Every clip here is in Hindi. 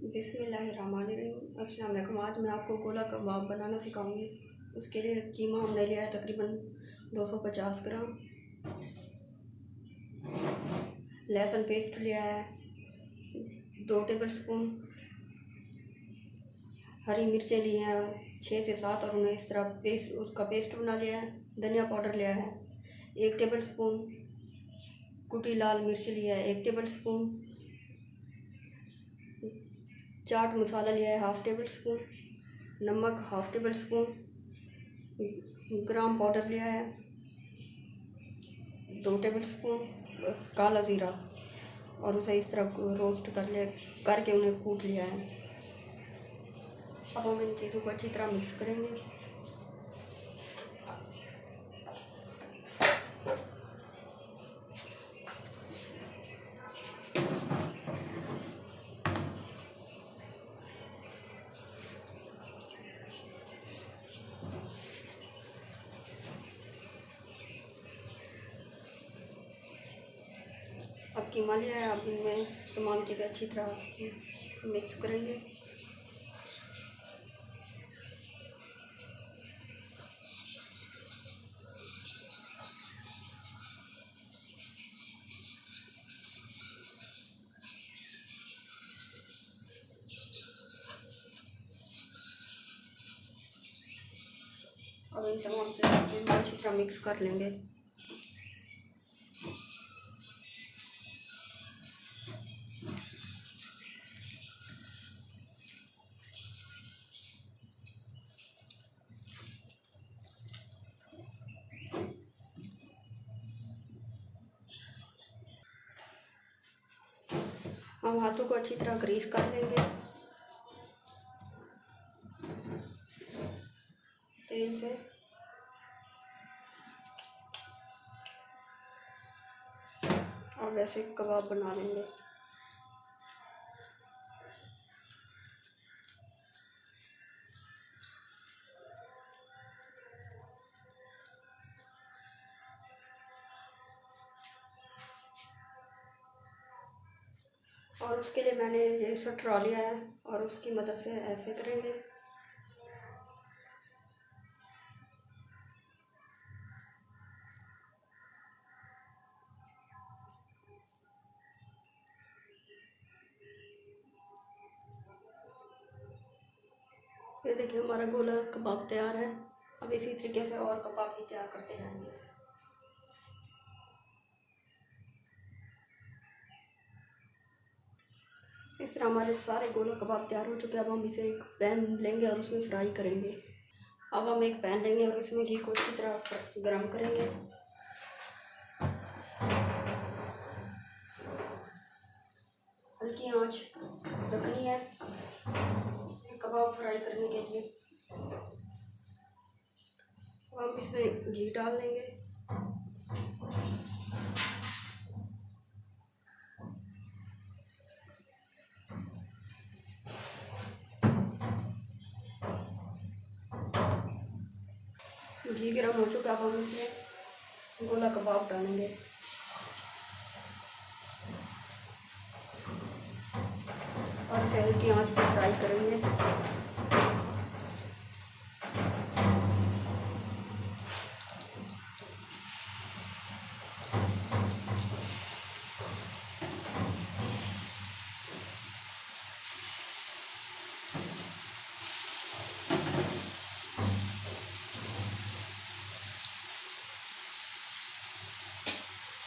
बिस्मिल्लाहिर्रहमानिर्रहीम। अस्सलाम वालेकुम। आज मैं आपको गोला कबाब बनाना सिखाऊंगी। उसके लिए कीमा हमने लिया है तकरीबन 250 ग्राम। लहसुन पेस्ट लिया है 2 टेबल स्पून। हरी मिर्चें ली हैं 6 से 7 और उन्हें इस तरह उसका पेस्ट बना लिया है। धनिया पाउडर लिया है 1 टेबल स्पून। कुटी लाल मिर्च लिया है 1 टेबल स्पून। चाट मसाला लिया है 1/2 टेबल स्पून। नमक 1/2 टेबल स्पून। ग्राम पाउडर लिया है 2 टेबल स्पून। काला ज़ीरा और उसे इस तरह रोस्ट करके उन्हें कूट लिया है। अब हम इन चीज़ों को अच्छी तरह मिक्स करेंगे। अब कीमा लिया है, अब इनमें तमाम चीज़ें अच्छी तरह मिक्स करेंगे। अब इन तमाम चीज़ों को अच्छी तरह मिक्स कर लेंगे। हम हाथों को अच्छी तरह ग्रीस कर लेंगे तेल से। और वैसे कबाब बना लेंगे। और उसके लिए मैंने ये सटरा लिया है और उसकी मदद से ऐसे करेंगे। ये देखिए हमारा गोला कबाब तैयार है। अब इसी तरीके से और कबाब भी तैयार करते जाएंगे। इस तरह हमारे सारे गोला कबाब तैयार हो चुके हैं। अब हम इसे एक पैन लेंगे और उसमें फ्राई करेंगे। अब हम एक पैन लेंगे और इसमें घी को अच्छी तरह गर्म करेंगे। हल्की आंच रखनी है कबाब फ्राई करने के लिए। अब हम इसमें घी डाल देंगे। घी गर्म हो चुका है। अब हम इसमें गोला कबाब डालेंगे और इसे हल्की आंच पर फ्राई करेंगे।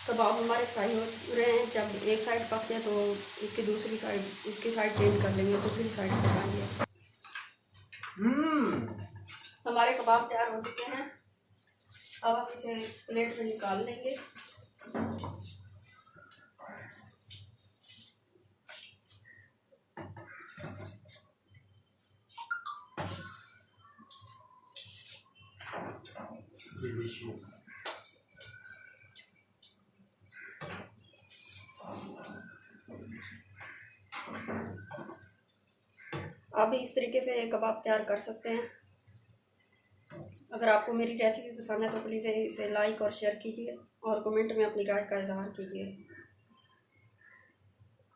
कबाब हमारे फ्राई हो रहे हैं। जब एक साइड पक जाए तो इसकी साइड चेंज कर लेंगे, दूसरी साइड पकाएंगे। हमारे कबाब तैयार हो चुके हैं। अब हम इसे प्लेट में निकाल लेंगे। Delicious. आप भी इस तरीके से कबाब तैयार कर सकते हैं। अगर आपको मेरी रेसिपी पसंद है तो प्लीज़ इसे लाइक और शेयर कीजिए और कमेंट में अपनी राय का इजहार कीजिए।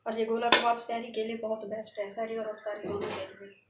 और ये गोला कबाब सहरी के लिए बहुत बेस्ट है, सहरी और अफ्तारी दोनों के लिए।